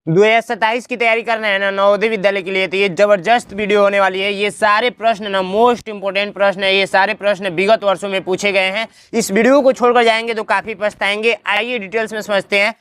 2027 की तैयारी करना है ना नवोदय विद्यालय के लिए, तो ये जबरदस्त वीडियो होने वाली है। ये सारे प्रश्न ना मोस्ट इंपोर्टेंट प्रश्न है, ये सारे प्रश्न विगत वर्षों में पूछे गए हैं। इस वीडियो को छोड़कर जाएंगे तो काफी पछताएंगे। आइए डिटेल्स में समझते हैं।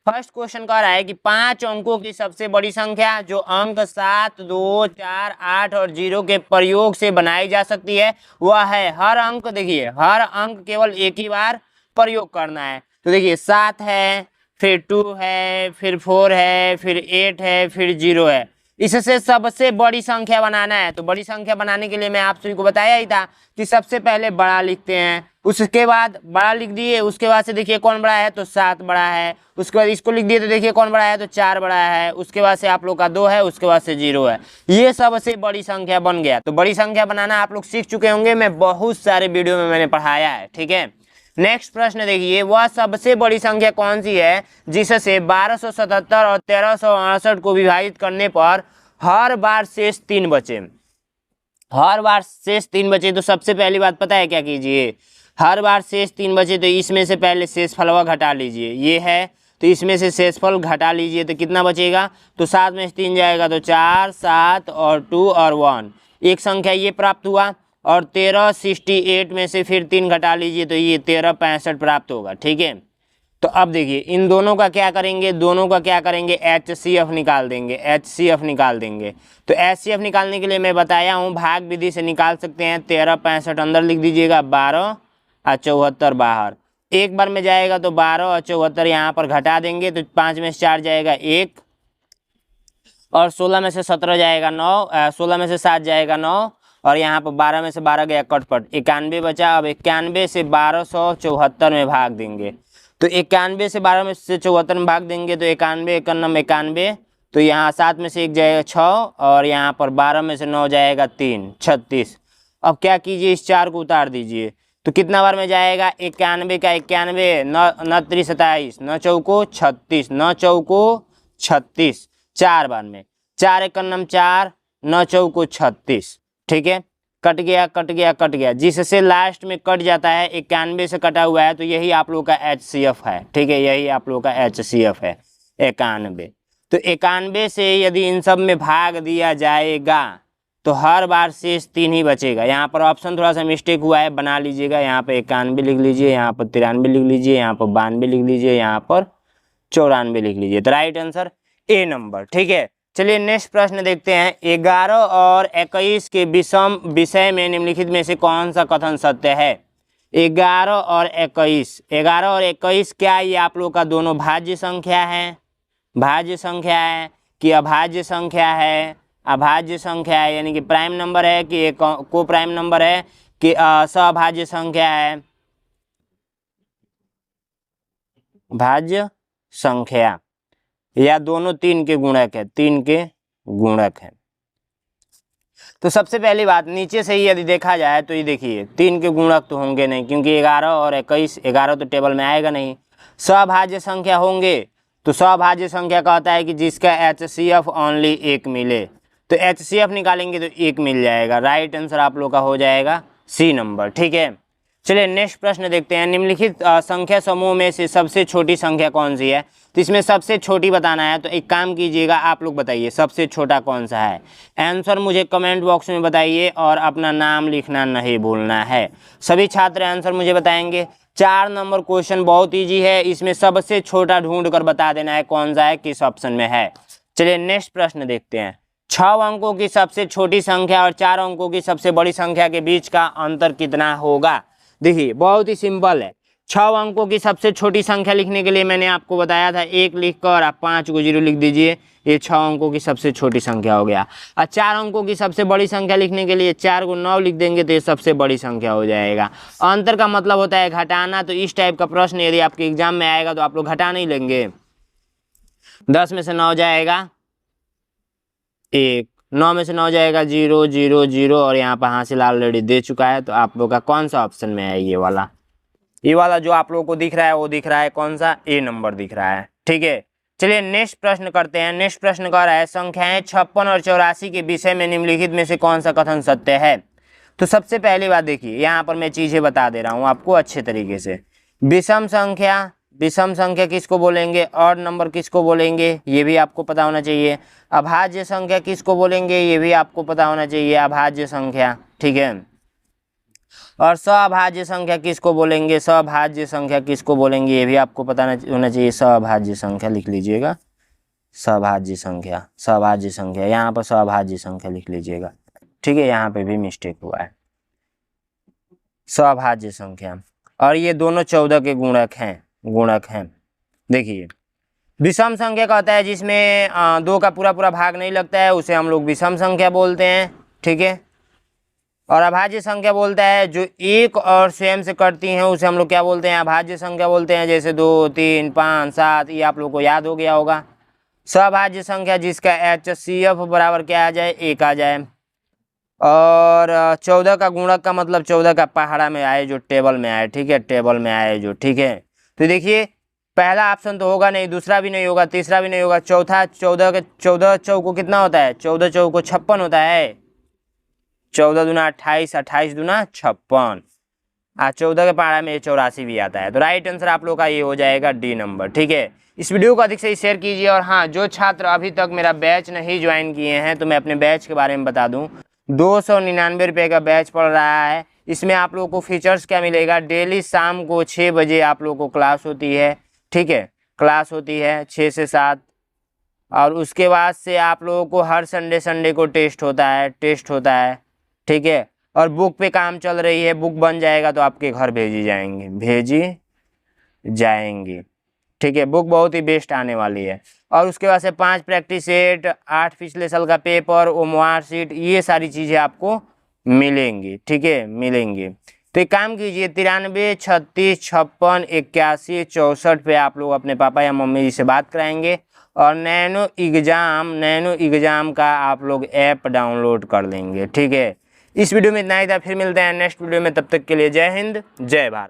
फर्स्ट क्वेश्चन कह रहा है कि 5 अंकों की सबसे बड़ी संख्या जो अंक 7, 2, 4, 8 और 0 के प्रयोग से बनाई जा सकती है वह है। हर अंक देखिए, हर अंक केवल एक ही बार प्रयोग करना है। तो देखिए 7 है, फिर 2 है, फिर 4 है, फिर 8 है, फिर 0 है। इससे सबसे बड़ी संख्या बनाना है। तो बड़ी संख्या बनाने के लिए मैं आप सभी को बताया ही था कि सबसे पहले बड़ा लिखते हैं, उसके बाद बड़ा लिख दिए, उसके बाद से देखिए कौन बड़ा है तो 7 बड़ा है, उसके बाद इसको लिख दिए तो देखिए कौन बड़ा है तो 4 बड़ा है, उसके बाद से आप लोग का 2 है, उसके बाद से 0 है। ये सबसे बड़ी संख्या बन गया। तो बड़ी संख्या बनाना आप लोग सीख चुके होंगे, मैं बहुत सारे वीडियो में मैंने पढ़ाया है। ठीक है, नेक्स्ट प्रश्न देखिए, वह सबसे बड़ी संख्या कौन सी है जिससे 1277 और 1368 को विभाजित करने पर हर बार शेष 3 बचे। हर बार शेष 3 बचे। तो सबसे पहली बात पता है क्या कीजिए, हर बार शेष 3 बचे तो इसमें से पहले शेषफल घटा लीजिए। ये है तो इसमें से शेषफल घटा लीजिए तो कितना बचेगा, तो 7 में से 3 जाएगा तो 4, 7 और 2 और 1, एक संख्या ये प्राप्त हुआ। और 1368 में से फिर 3 घटा लीजिए तो ये 1365 प्राप्त होगा। ठीक है, तो अब देखिए इन दोनों का क्या करेंगे, दोनों का क्या करेंगे, HCF निकाल देंगे। HCF निकाल देंगे। तो HCF निकालने के लिए मैं बताया हूँ भाग विधि से निकाल सकते हैं। 1365 अंदर लिख दीजिएगा, 12 और 74 बाहर। एक बार में जाएगा तो 12 और 74 यहाँ पर घटा देंगे तो 5 में से 4 जाएगा 1 और 16 में से 17 जाएगा 9, 16 में से 7 जाएगा 9 और यहाँ पर 12 में से 12 गया कटपट, 91 बचा। अब 91 से 1274 में भाग देंगे। तो 91 से 12 में से 74 में भाग देंगे तो 91 91 91, तो यहाँ 7 में से 1 जाएगा 6 और यहाँ पर 12 में से 9 जाएगा 3, 36। अब क्या कीजिए, इस 4 को उतार दीजिए तो कितना बार में जाएगा, 91 का 91, 9 3 27, 9 चौको 36, 9 चौको 36, 4 बार में, 4 1 4, 9 चौको 36। ठीक है, कट गया कट गया कट गया, जिससे लास्ट में कट जाता है 91 से कटा हुआ है तो यही आप लोग का HCF है। ठीक है, यही आप लोग का HCF है 91। तो 91 से यदि इन सब में भाग दिया जाएगा तो हर बार शेष 3 ही बचेगा। यहाँ पर ऑप्शन थोड़ा सा मिस्टेक हुआ है, बना लीजिएगा। यहाँ पर 91 लिख लीजिए, यहाँ पर 93 लिख लीजिए, यहाँ पर 92 लिख लीजिए, यहाँ पर 94 लिख लीजिए। तो राइट आंसर A नंबर। ठीक है, चलिए नेक्स्ट प्रश्न देखते हैं। 11 और 21 के विषम विषय में निम्नलिखित में से कौन सा कथन सत्य है। 11 और 21, 11 और 21 क्या ये आप लोग का दोनों भाज्य संख्या है, भाज्य संख्या है कि अभाज्य संख्या है, अभाज्य संख्या है यानी कि प्राइम नंबर है कि एक को प्राइम नंबर है कि सभाज्य संख्या है, भाज्य संख्या, या दोनों 3 के गुणक है, 3 के गुणक है। तो सबसे पहली बात नीचे से ही यदि देखा जाए तो ये देखिए 3 के गुणक तो होंगे नहीं, क्योंकि 11 और 21, 11 तो टेबल में आएगा नहीं। सभाज्य संख्या होंगे तो सभाज्य संख्या कहता है कि जिसका HCF ओनली 1 मिले, तो HCF निकालेंगे तो 1 मिल जाएगा। राइट आंसर आप लोग का हो जाएगा C नंबर। ठीक है, चलिए नेक्स्ट प्रश्न देखते हैं। निम्नलिखित संख्या समूह में से सबसे छोटी संख्या कौन सी है। तो इसमें सबसे छोटी बताना है, तो एक काम कीजिएगा, आप लोग बताइए सबसे छोटा कौन सा है। आंसर मुझे कमेंट बॉक्स में बताइए और अपना नाम लिखना नहीं भूलना है। सभी छात्र आंसर मुझे बताएंगे। 4 नंबर क्वेश्चन बहुत ईजी है, इसमें सबसे छोटा ढूंढ कर बता देना है कौन सा है, किस ऑप्शन में है। चलिए नेक्स्ट प्रश्न देखते हैं। 6 अंकों की सबसे छोटी संख्या और 4 अंकों की सबसे बड़ी संख्या के बीच का अंतर कितना होगा। देखिए बहुत ही सिंपल है। 6 अंकों की सबसे छोटी संख्या लिखने के लिए मैंने आपको बताया था 1 लिखकर आप 5 को 0 लिख दीजिए, ये 6 अंकों की सबसे छोटी संख्या हो गया। और 4 अंकों की सबसे बड़ी संख्या लिखने के लिए 4 को 9 लिख देंगे तो ये सबसे बड़ी संख्या हो जाएगा। अंतर का मतलब होता है घटाना। तो इस टाइप का प्रश्न यदि आपके एग्जाम में आएगा तो आप लोग घटा नहीं लेंगे। 10 में से 9 जाएगा 1, 9 में से 9 जाएगा 0 0 0 और यहाँ पर हासिल ऑलरेडी दे चुका है। तो आप लोग का कौन सा ऑप्शन में है, ये वाला, ये वाला जो आप लोगों को दिख रहा है वो दिख रहा है कौन सा, A नंबर दिख रहा है। ठीक है, चलिए नेक्स्ट प्रश्न करते हैं। नेक्स्ट प्रश्न कह रहा है संख्याएं 56 और 84 के विषय में निम्नलिखित में से कौन सा कथन सत्य है। तो सबसे पहली बात देखिए, यहाँ पर मैं चीजें बता दे रहा हूँ आपको अच्छे तरीके से विषम संख्या, विषम संख्या किसको बोलेंगे, ऑड नंबर किसको बोलेंगे, ये भी आपको पता होना चाहिए। अभाज्य संख्या किसको बोलेंगे, ये भी आपको पता होना चाहिए, अभाज्य संख्या, ठीक है। और सभाज्य संख्या किसको बोलेंगे, सभाज्य संख्या किसको बोलेंगे, ये भी आपको पता होना चाहिए। सभाज्य संख्या लिख लीजिएगा, सभाज्य संख्या, सभाज्य संख्या, यहाँ पर सभाज्य संख्या लिख लीजिएगा, ठीक है। यहाँ पे भी मिस्टेक हुआ है, सभाज्य संख्या। और ये दोनों 14 के गुणक हैं, गुणक हैं। देखिए विषम संख्या का होता है जिसमें 2 का पूरा पूरा भाग नहीं लगता है, उसे हम लोग विषम संख्या बोलते हैं, ठीक है। और अभाज्य संख्या बोलता है जो 1 और स्वयं से कटती हैं, उसे हम लोग क्या बोलते हैं, अभाज्य संख्या बोलते हैं। जैसे 2, 3, 5, 7, ये आप लोग को याद हो गया होगा। सभाज्य संख्या जिसका HCF बराबर क्या आ जाए, 1 आ जाए। और 14 का गुणक का मतलब 14 का पहाड़ा में आए, जो टेबल में आए, ठीक है, टेबल में आए जो, ठीक है। तो देखिए पहला ऑप्शन तो होगा नहीं, दूसरा भी नहीं होगा, तीसरा भी नहीं होगा, चौथा 14 चौको कितना होता है, 14 चौको 56 होता है। 14 दूना 28, 28 दूना 56, 14 के पहाड़ा में 84 भी आता है। तो राइट आंसर आप लोग का ये हो जाएगा डी नंबर, ठीक है। इस वीडियो को अधिक से शेयर कीजिए। और हाँ, जो छात्र अभी तक मेरा बैच नहीं ज्वाइन किए हैं, तो मैं अपने बैच के बारे में बता दूं। 299 रुपये का बैच पड़ रहा है। इसमें आप लोगों को फीचर्स क्या मिलेगा, डेली शाम को 6 बजे आप लोगों को क्लास होती है, ठीक है, क्लास होती है 6 से 7। और उसके बाद से आप लोगों को हर संडे को टेस्ट होता है, ठीक है। और बुक पे काम चल रही है, बुक बन जाएगा तो आपके घर भेजी जाएंगी, ठीक है। बुक बहुत ही बेस्ट आने वाली है। और उसके बाद से 5 प्रैक्टिस सेट, 8 पिछले साल का पेपर, ओमवार शीट, ये सारी चीज़ें आपको मिलेंगी, ठीक है, मिलेंगी। तो एक काम कीजिए, 93 36 56 81 64 पे आप लोग अपने पापा या मम्मी जी से बात कराएंगे। और नैनो एग्ज़ाम का आप लोग ऐप डाउनलोड कर लेंगे, ठीक है। इस वीडियो में इतना ही था, फिर मिलते हैं नेक्स्ट वीडियो में। तब तक के लिए जय हिंद, जय भारत।